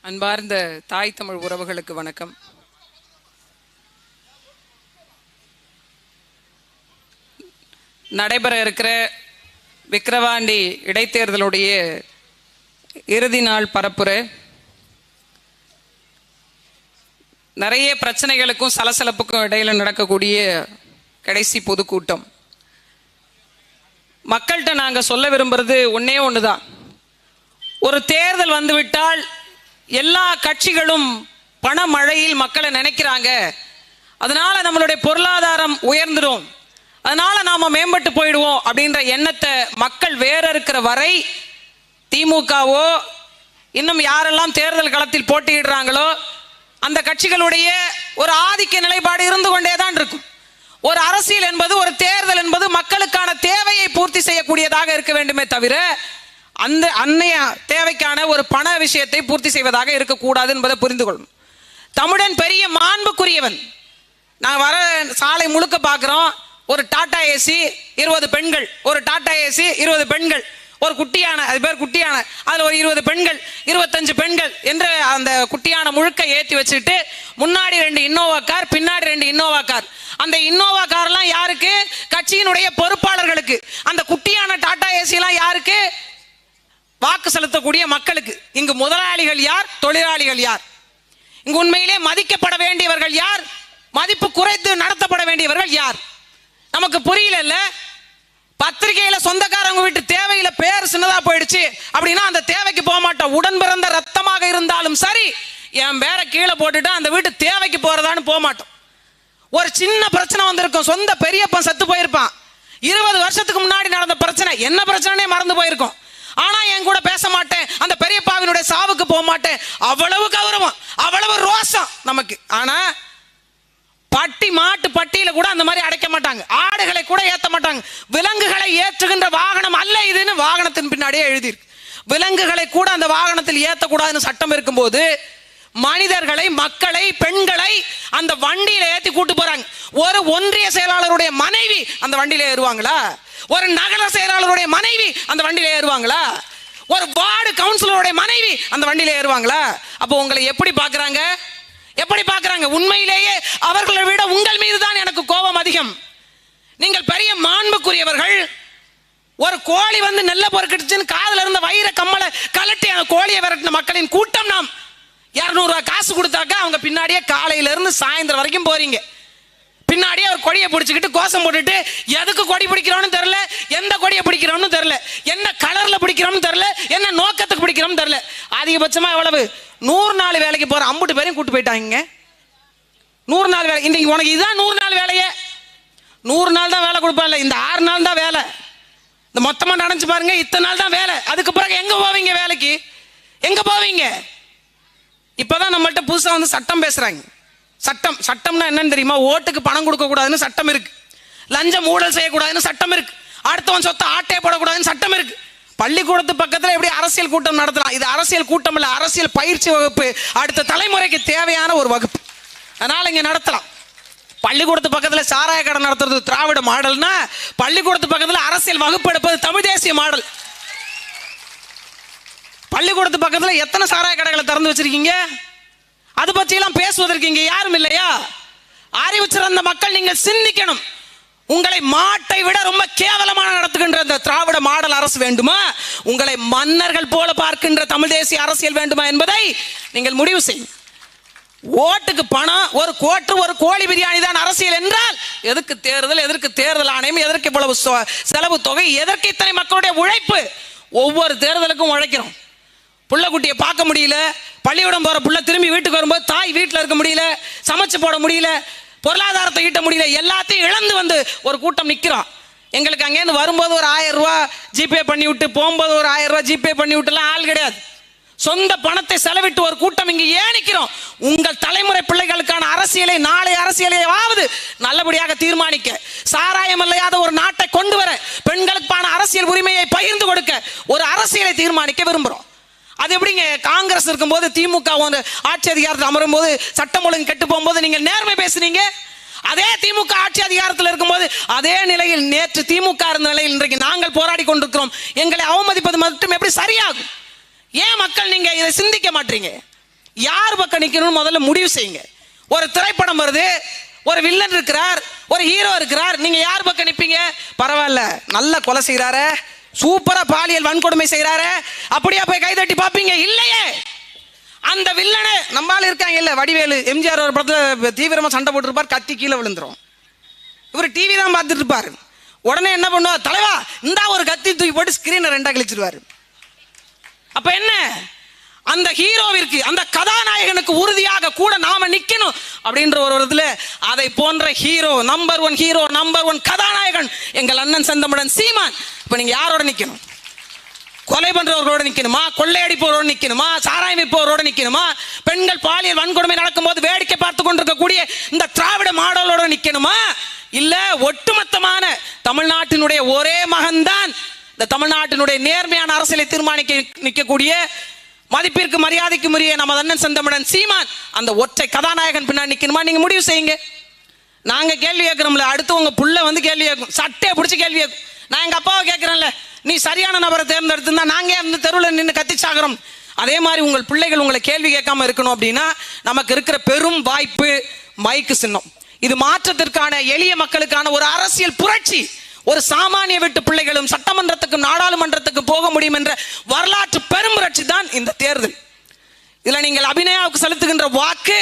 அன்பார்ந்த தாய் தமிழ் உறவுகளுக்கு வணக்கம். நடைபெற இருக்கிற விக்கிரவாண்டி இடைத்தேர்தலுடைய இறுதி நாள் பரப்புரை நிறைய பிரச்சனைகளுக்கும் சலசலப்புக்கும் இடையில நடக்கக்கூடிய கடைசி பொதுக்கூட்டம். மக்கள்கிட்ட நாங்கள் சொல்ல விரும்புறது ஒன்னே ஒண்ணுதான். ஒரு தேர்தல் வந்துவிட்டால் எல்லா கட்சிகளும் பணமழையில் மக்களை நினைக்கிறாங்க, அதனால நம்மளுடைய பொருளாதாரம் உயர்ந்துடும், அதனால நாம மேம்பட்டு போயிடுவோம் அப்படின்ற எண்ணத்தை மக்கள் வேற இருக்கிற வரை திமுகவோ இன்னும் யாரெல்லாம் தேர்தல் களத்தில் போட்டியிடுறாங்களோ அந்த கட்சிகளுடைய ஒரு ஆதிக்க நிலைப்பாடு இருந்து கொண்டேதான் இருக்கும். ஒரு அரசியல் என்பது, ஒரு தேர்தல் என்பது மக்களுக்கான தேவையை பூர்த்தி செய்யக்கூடியதாக இருக்க வேண்டுமே தவிர அந்த அன்னைய தேவைக்கான ஒரு பண விஷயத்தை பூர்த்தி செய்வதாக இருக்கக்கூடாது என்பதை புரிந்து கொள்ளும். தமிழன் பெரிய மாண்புக்குரியவன். நாங்கள் வர சாலை முழுக்க பார்க்குறோம், ஒரு டாடா ஏசி 20 பெண்கள், ஒரு டாடா ஏசி 20 பெண்கள், ஒரு குட்டியான, அது பேர் குட்டியான, அதில் ஒரு 20 பெண்கள், 25 பெண்கள் என்று அந்த குட்டியான முழுக்க ஏற்றி வச்சுட்டு முன்னாடி 2 இன்னோவா கார், பின்னாடி 2 இன்னோவா கார். அந்த இன்னோவா கார்லாம் யாருக்கு? கட்சியினுடைய பொறுப்பாளர்களுக்கு. அந்த குட்டியான டாடா ஏசி எல்லாம் யாருக்கு? வாக்கு செலுத்தக்கூடிய மக்களுக்கு. இங்கு முதலாளிகள் யார்? தொழிலாளிகள் யார்? இங்கு உண்மையிலே மதிக்கப்பட வேண்டியவர்கள் யார்? மதிப்பு குறைத்து நடத்தப்பட வேண்டியவர்கள் யார்? நமக்கு புரியல. பத்திரிகையில சொந்தக்காரங்க வீட்டு தேவையில பேர் சின்னதா போயிடுச்சு அப்படின்னா அந்த தேவைக்கு போக மாட்டோம். உடன் பிறந்த ரத்தமாக இருந்தாலும் சரி, என் பேரை கீழே போட்டுட்டு அந்த வீட்டு தேவைக்கு போறதான்னு போக மாட்டோம். ஒரு சின்ன பிரச்சனை வந்திருக்கும், சொந்த பெரியப்பன் செத்து போயிருப்பான், 20 வருஷத்துக்கு முன்னாடி நடந்த பிரச்சனை, என்ன பிரச்சனைனே மறந்து போயிருக்கும். ஆனா என் கூட பேச மாட்டேன், அந்த பெரியப்பாவினுடைய சாவுக்கு போக மாட்டேன். அவ்வளவு கௌரவம், அவ்வளவு ரோஷம் நமக்கு. ஆனா பட்டி மாட்டு பட்டியில கூட அந்த மாதிரி அடைக்க மாட்டாங்க, ஆடுகளை கூட ஏத்த மாட்டாங்க. விலங்குகளை ஏற்றுகின்ற வாகனம் அல்ல இதுன்னு வாகனத்தின் பின்னாடியே எழுதியிருக்கு. விலங்குகளை கூட அந்த வாகனத்தில் ஏற்றக்கூடாதுன்னு சட்டம் இருக்கும்போது மனிதர்களை, மக்களை, பெண்களை அந்த வண்டியில ஏற்றி கூட்டு போறாங்க. ஒரு ஒன்றிய செயலாளருடைய மனைவி அந்த வண்டியில ஏறுவாங்களா? ஒரு நகர செயலாளருடைய மனைவி அந்த வண்டியில ஏறுவாங்களா? ஒரு வார்டு கவுன்சிலருடைய மனைவி அந்த வண்டியில ஏறுவாங்களா? அப்போ உங்களை எப்படி பாக்குறாங்க? எப்படி பாக்குறாங்க? உண்மையிலேயே அவர்களை விட உங்கள் மீது தான் எனக்கு கோபம் அதிகம். நீங்கள் பெரிய மாண்புக்குரியவர்கள். ஒரு கோழி வந்து நெல்ல பொறுக்கிடுச்சுன்னு காதுல இருந்த வைர கம்மலை கலட்டி அந்த கோழியை விரட்டின மக்களின் கூட்டம் நாம். 200 ரூபாய் காசு கொடுத்தாக்க அவங்க பின்னாடியே காலையில இருந்து சாயந்தரம் வரைக்கும் போறீங்க. பின்னாடியே ஒரு கொடியை பிடிச்சிக்கிட்டு கோஷம் போட்டுட்டு எதுக்கு கொடி பிடிக்கிறோம்னு தெரியல, எந்த கொடியை பிடிக்கிறோம்னு தெரியல, என்ன கலர்ல பிடிக்கிறோம்னு தெரியல, என்ன நோக்கத்துக்கு பிடிக்கிறோம்னு தெரியல. அதிகபட்சமா எவ்வளவு? 100 நாள் வேலைக்கு போற 50 பேரையும் கூட்டு போயிட்டாங்க. 100 நாள் வேலை. இன்னைக்கு உனக்கு இதுதான் 100 நாள் வேலையே. 100 நாள் தான் வேலை கொடுப்பாங்க, இந்த 6 நாள் தான் வேலை. இந்த மொத்தமா நடந்து பாருங்க, இத்தனை நாள் தான் வேலை. அதுக்கு பிறகு எங்க போவீங்க வேலைக்கு? எங்க போவீங்க? இப்பதான் நம்மள்ட்ட புதுசா வந்து சட்டம் பேசுறாங்க. சட்டம்னா என்னன்னு தெரியுமா? ஓட்டுக்கு பணம் கொடுக்க கூடாதுன்னு சட்டம் இருக்கு, லஞ்சம் ஊழல் செய்யக்கூடாதுன்னு சட்டம் இருக்கு, அடுத்தவன் சொத்தை ஆட்டே போடக்கூடாதுன்னு சட்டம் இருக்கு. பள்ளிக்கூடத்து பக்கத்துல எப்படி அரசியல் கூட்டம் நடத்தலாம்? இது அரசியல் கூட்டம் இல்ல, அரசியல் பயிற்சி வகுப்பு, அடுத்த தலைமுறைக்கு தேவையான ஒரு வகுப்பு. அதனால இங்க நடத்தலாம். பள்ளிக்கூடத்து பக்கத்துல சாராய கடை நடத்துறது திராவிட மாடல்னா, பள்ளிக்கூடத்து பக்கத்துல அரசியல் வகுப்பு எடுப்பது தமிழ் தேசிய மாடல். பள்ளிக்கூடத்து பக்கத்துல எத்தனை சாராய கடைகளை திறந்து வச்சிருக்கீங்க? அது பற்றி எல்லாம் பேசுவதற்கு இங்க யாரும் இல்லையா? அறிவு சிறந்த மக்கள், நீங்கள் சிந்திக்கணும். உங்களை மாட்டை விட ரொம்ப கேவலமான நடத்துகின்ற இந்த திராவிட மாடல் அரசு வேண்டுமா, உங்களை மன்னர்கள் போல பார்க்கின்ற தமிழ் தேசிய அரசியல் வேண்டுமா என்பதை நீங்கள் முடிவு செய்யும். ஓட்டுக்கு பணம், ஒரு கோட்டு, ஒரு கோழி பிரியாணி தான் அரசியல் என்றால் எதற்கு தேர்தல், எதற்கு தேர்தல் ஆணையம், எதற்கு இவ்வளவு செலவு தொகை, எதற்கு இத்தனை மக்களுடைய உழைப்பு? ஒவ்வொரு தேர்தலுக்கும் உழைக்கிறோம். புள்ள குட்டியை பார்க்க முடியல, பள்ளிக்கூடம் போற புள்ள திரும்பி வீட்டுக்கு வரும்போது தாய் வீட்டில் இருக்க முடியல, சமைச்சு போட முடியல, பொருளாதாரத்தை ஈட்ட முடியல, எல்லாத்தையும் இழந்து வந்து ஒரு கூட்டம் நிற்கிறோம். எங்களுக்கு அங்கேருந்து வரும்போது ஒரு 1000 ரூபாய் ஜிபே பண்ணி விட்டு, போகும்போது ஒரு 1000 ரூபாய் ஜிபே பண்ணி விட்டுலாம் ஆள் கிடையாது. சொந்த பணத்தை செலவிட்டு ஒரு கூட்டம் இங்கு ஏன் நிற்கிறோம்? உங்கள் தலைமுறை பிள்ளைகளுக்கான அரசியலை, நாளை அரசியலையாவது நல்லபடியாக தீர்மானிக்க, சாராயம் இல்லாத ஒரு நாட்டை கொண்டு வர, பெண்களுக்கான அரசியல் உரிமையை பகிர்ந்து கொடுக்க ஒரு அரசியலை தீர்மானிக்க விரும்புகிறோம். அது எப்படிங்க? காங்கிரஸ் இருக்கும்போது, திமுக ஆட்சி அதிகாரத்தில் அமரும் போது, சட்டம் ஒழுங்கு கெட்டு போகும்போது நீங்கள் நேர்மை பேசுனீங்க. அதே திமுக ஆட்சி அதிகாரத்தில் இருக்கும்போது அதே நிலையில் நேற்று திமுக இருந்த நிலையில் இன்றைக்கு நாங்கள் போராடி கொண்டிருக்கிறோம். எங்களை அவமதிப்பது மட்டும் எப்படி சரியாகும்? ஏன் மக்கள் நீங்க இதை சிந்திக்க மாட்டீங்க? யார் பக்கம் நிக்கணும்னு முதல்ல முடிவு செய்யுங்க. ஒரு திரைப்படம் வருது, ஒரு வில்லன் இருக்கிறார், ஒரு ஹீரோ இருக்கிறார், நீங்க யார் பக்கம் நிப்பீங்க? பரவாயில்ல, நல்ல கொலை செய்யறாரு, சூப்பரா பாலியல் வன்கொடுமை செய்யறாரு, அப்படியே போய் கைதட்டி பாப்பீங்க? இல்லையே. அந்த வில்லனே நம்மால இருக்காங்க இல்ல, வடிவேலு எம்ஜிஆர் ஒரு படத்துல தீவிரமா சண்டை போட்டு இருப்பார், கத்தி கீழே விழுந்துரும். இவர் டிவி தான் பார்த்துட்டு இருப்பாரு. உடனே என்ன பண்ணுவார்? தலைவா இந்தா ஒரு கத்தி தூக்கி போட்டு ஸ்கிரீனை ரெண்டா கிழிச்சிருவாரு. அப்ப என்ன, அந்த ஹீரோவிற்கு, அந்த கதாநாயகனுக்கு உறுதியாக கூட நாம நிக்கணும் அப்படின்ற ஒரு விதத்துல அதை போன்ற ஹீரோ, நம்பர் 1 ஹீரோ, நம்பர் 1 கதாநாயகன் எங்கள் அண்ணன் செந்தமிழன் சீமான். இப்ப நீங்க யாரோட நிக்கணும்? கொலை பண்றவர்களோட நிக்கணுமா? கொள்ளையடிப்பவரோட நிக்கணுமா? சாராயம் விற்பவரோட நிக்கணுமா? பெண்கள் பாலியல் வன்கொடுமை நடக்கும் போது வேடிக்கை பார்த்து கொண்டிருக்கக்கூடிய இந்த திராவிட மாடலோட நிக்கணுமா? இல்ல ஒட்டுமொத்தமான தமிழ்நாட்டினுடைய ஒரே மகன்தான் இந்த தமிழ்நாட்டினுடைய நேர்மையான அரசியலை தீர்மானிக்க நிற்கக்கூடிய மதிப்பிற்கு மரியாதைக்கு உரிய நம்ம அண்ணன் செந்தமிழன் சீமான் அந்த ஒற்றை கதாநாயகன் பின்னாடி நிக்கணுமா? நீங்க முடிவு செய்யுங்க. நாங்க கேள்வி கேட்கிறோம்ல, அடுத்து உங்க புள்ள வந்து கேள்வி கேட்கும், சட்டையை பிடிச்சி கேள்வி கேட்கும். நான் எங்க அப்பாவை கேட்கிறேன்ல, நீ சரியான நபரை தேர்ந்தெடுத்திருந்தா நாங்க அந்த தெருவில் நின்று கத்தி சாகிறோம். அதே மாதிரி உங்கள் பிள்ளைகள் உங்களை கேள்வி கேட்காம இருக்கணும் அப்படின்னா நமக்கு இருக்கிற பெரும் வாய்ப்பு மைக்கு சின்னம். இது மாற்றத்திற்கான, எளிய மக்களுக்கான ஒரு அரசியல் புரட்சி. ஒரு சாமானிய வீட்டு பிள்ளைகளும் சட்டமன்றத்துக்கும் நாடாளுமன்றத்துக்கு போக முடியும் என்ற வரலாற்று பெரும் புரட்சி தான் இந்த தேர்தல். இதுல நீங்கள் அபிநயாவுக்கு செலுத்துகின்ற வாக்கு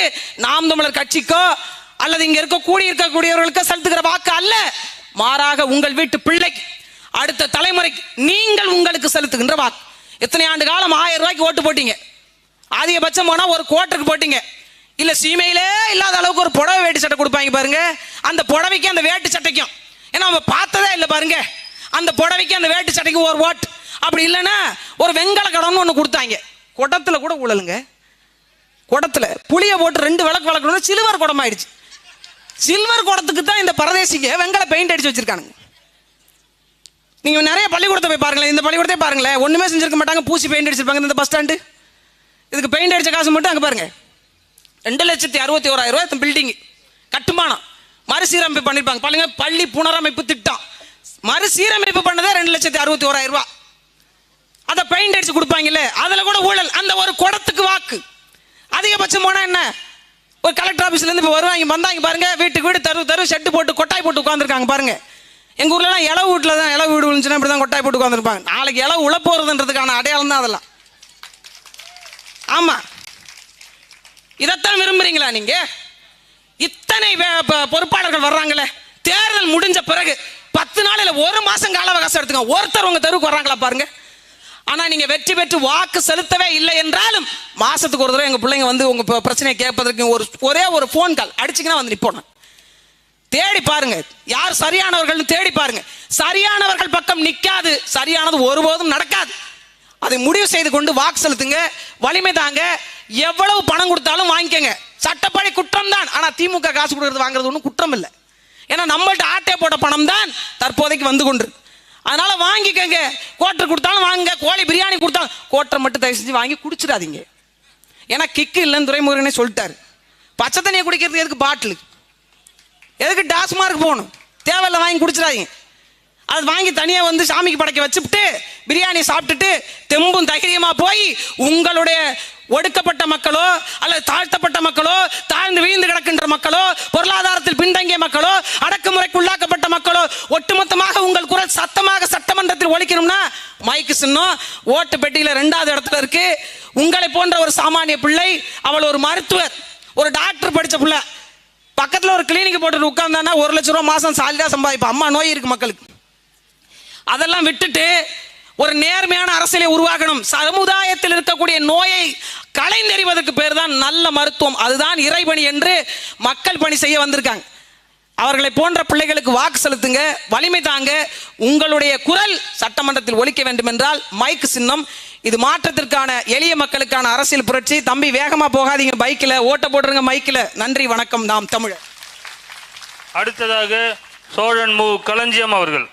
நாம் தமிழர் கட்சிக்கோ அல்லது இங்க இருக்கக்கூடியவர்களுக்கு செலுத்துகிற வாக்கு அல்ல, மாறாக உங்கள் வீட்டு பிள்ளைக்கு, அடுத்த தலைமுறைக்கு நீங்கள் உங்களுக்கு செலுத்துகின்ற வாக்கு. எத்தனை ஆண்டு காலம் 1000 ரூபாய்க்கு ஓட்டு போட்டீங்க, அதிகபட்சம் போனா ஒரு கோட்டுக்கு போட்டீங்க. இல்ல சீமையிலே இல்லாத அளவுக்கு ஒரு புடவை வேட்டி சட்டை கொடுப்பாங்க பாருங்க, அந்த புடவைக்கு அந்த வேட்டு சட்டைக்கும், ஏன்னா நம்ம பார்த்ததே இல்லை பாருங்க, அந்த புடவைக்கு அந்த வேட்டு சட்டைக்கு ஒரு ஓட்டு. அப்படி இல்லைன்னா ஒரு வெங்கல கடம்னு ஒன்று கொடுத்தாங்க, குடத்துல கூட ஊழலுங்க. குடத்துல புளிய போட்டு 2 விளக்கு வளர்க்கணும், சில்வர் குடம் ஆயிடுச்சு. சில்வர் குடத்துக்கு தான் இந்த பரதேசிங்க வெங்கல பெயிண்ட் அடிச்சு வச்சிருக்கானுங்க. நீங்க நிறைய பள்ளிக்கூடத்தை போய் பாருங்களேன், இந்த பள்ளிக்கூடத்தை பாருங்களேன், ஒண்ணுமே செஞ்சிருக்க மாட்டாங்க, பூசி பெயிண்ட் அடிச்சிருப்பாங்க. இந்த பஸ் ஸ்டாண்டு இதுக்கு பெயிண்ட் அடிச்ச காசு மட்டும் அங்க பாருங்க, 2,61,000 ரூபாய் பில்டிங் கட்டுமானம். மறுசீரமைப்பு பண்ணிருப்பாங்க பாருங்க, பள்ளி புனரமைப்பு திட்டம் மறுசீரமைப்பு பண்ணதே 2,61,000 ரூபாய். அதை பெயிண்ட் அடிச்சு கொடுப்பாங்கல்ல, அதுல கூட ஊழல். அந்த ஒரு குடத்துக்கு வாக்கு. அதிகபட்சம் போனா என்ன, ஒரு கலெக்டர் ஆபீஸ்ல இருந்து இப்போ வருவாங்க, வந்தாங்க பாருங்க, வீட்டுக்கு வீடு தெரு ஷெட்டு போட்டு கொட்டாய் போட்டு உட்காந்துருக்காங்க பாருங்க. எங்க ஊர்லாம் இளவு வீட்டுல தான், இளவு வீடு விழுந்துச்சுன்னா இப்படிதான் கொட்டாய் போட்டு உட்காந்துருப்பாங்க. நாளைக்கு இளவு உழ போறதுன்றதுக்கான அடையாளம் தான் அதெல்லாம். ஆமா, இதைத்தான் விரும்புறீங்களா நீங்க? இத்தனை பொறுப்பாளர்கள் வர்றாங்களே, தேர்தல் முடிஞ்ச பிறகு 10 நாள் இல்ல 1 மாசம் கால அவகாசம் எடுத்துங்க, ஒருத்தர் உங்க தெருவுக்கு வர்றாங்களா பாருங்க. ஆனா நீங்க வெற்றி பெற்று வாக்கு செலுத்தவே இல்லை என்றாலும் மாசத்துக்கு ஒரு தடவை எங்க பிள்ளைங்க வந்து உங்க பிரச்சனையை கேட்பதற்கு ஒரே ஒரு போன் கால் அடிச்சுங்கன்னா வந்து நிப்போம். தேடி பாருங்க யார் சரியானவர்கள், தேடி பாருங்க. சரியானவர்கள் பக்கம் நிக்காது, சரியானது ஒருபோதும் நடக்காது. அதை முடிவு செய்து கொண்டு வாக்கு செலுத்துங்க, வலிமை தாங்க. எவ்வளவு பணம் கொடுத்தாலும் வாங்கிக்கங்க, சட்டப்படி குற்றம் தான். ஆனா திமுக காசு கொடுக்கறது வாங்குறது ஒன்றும் குற்றம் இல்லை, ஏன்னா நம்மள்ட்ட ஆட்டை போட்ட பணம் தான் தற்போதைக்கு வந்து கொண்டு. அதனால வாங்கிக்கங்க, கோட்டர் கொடுத்தாலும் வாங்க, கோழி பிரியாணி கொடுத்தாலும் கோட்டரை மட்டும் தயவு செஞ்சு வாங்கி குடிச்சிடாதீங்க. ஏன்னா கிக்கு இல்லைன்னு துரைமுருகனே சொல்லிட்டாரு. பச்சை தண்ணியை குடிக்கிறது எதுக்கு பாட்டில், எதுக்கு டாஸ்மார்க் போகணும், தேவையில்லை வாங்கி குடிச்சிடாதீங்க. அது வாங்கி தனியாக வந்து சாமிக்கு படைக்க வச்சுட்டு பிரியாணி சாப்பிட்டுட்டு தெம்பும் தைரியமா போய் உங்களுடைய ஒடுக்கப்பட்ட மக்களோ அல்லது தாழ்த்தப்பட்ட மக்களோ, தாழ்ந்து வீழ்ந்து கிடக்கின்ற மக்களோ, பொருளாதாரத்தில் பின்தங்கிய மக்களோ, அடக்குமுறைக்கு உள்ளாக்கப்பட்ட மக்களோ, ஒட்டுமொத்தமாக உங்கள் குரல் சத்தமாக சட்டமன்றத்தில் ஒலிக்கணும்னா மைக்கு சின்னம் ஓட்டு பெட்டியில 2வது இடத்துல இருக்கு. உங்களை போன்ற ஒரு சாமானிய பிள்ளை, அவள் ஒரு மருத்துவர், ஒரு டாக்டர் படிச்ச பிள்ளை, பக்கத்துல ஒரு கிளினிக் போட்டு உட்கார்ந்தானா 1 லட்சம் ரூபாய் மாசம் சாலிடா சம்பாதிப்பா. அம்மா நோய் இருக்கு மக்களுக்கு, அதெல்லாம் விட்டுட்டு ஒரு நேர்மையான அரசியலை உருவாக்கணும். சமுதாயத்தில் இருக்கக்கூடிய நோயை களைந்தெறிவதற்கு பேர் தான் நல்ல மருத்துவம், அதுதான் இறைபணி என்று மக்கள் பணி செய்ய வந்திருக்காங்க. அவர்களை போன்ற பிள்ளைகளுக்கு வாக்கு செலுத்துங்க, வலிமை தாங்க. உங்களுடைய குரல் சட்டமன்றத்தில் ஒலிக்க வேண்டும் என்றால் மைக்கு சின்னம். இது மாற்றத்திற்கான, எளிய மக்களுக்கான அரசியல் புரட்சி. தம்பி வேகமா போகாதீங்க, பைக்கில் ஓட்ட போட்டுருங்க, மைக்கில். நன்றி, வணக்கம். நாம் தமிழர். அடுத்ததாக சோழன் மு களஞ்சியம் அவர்கள்.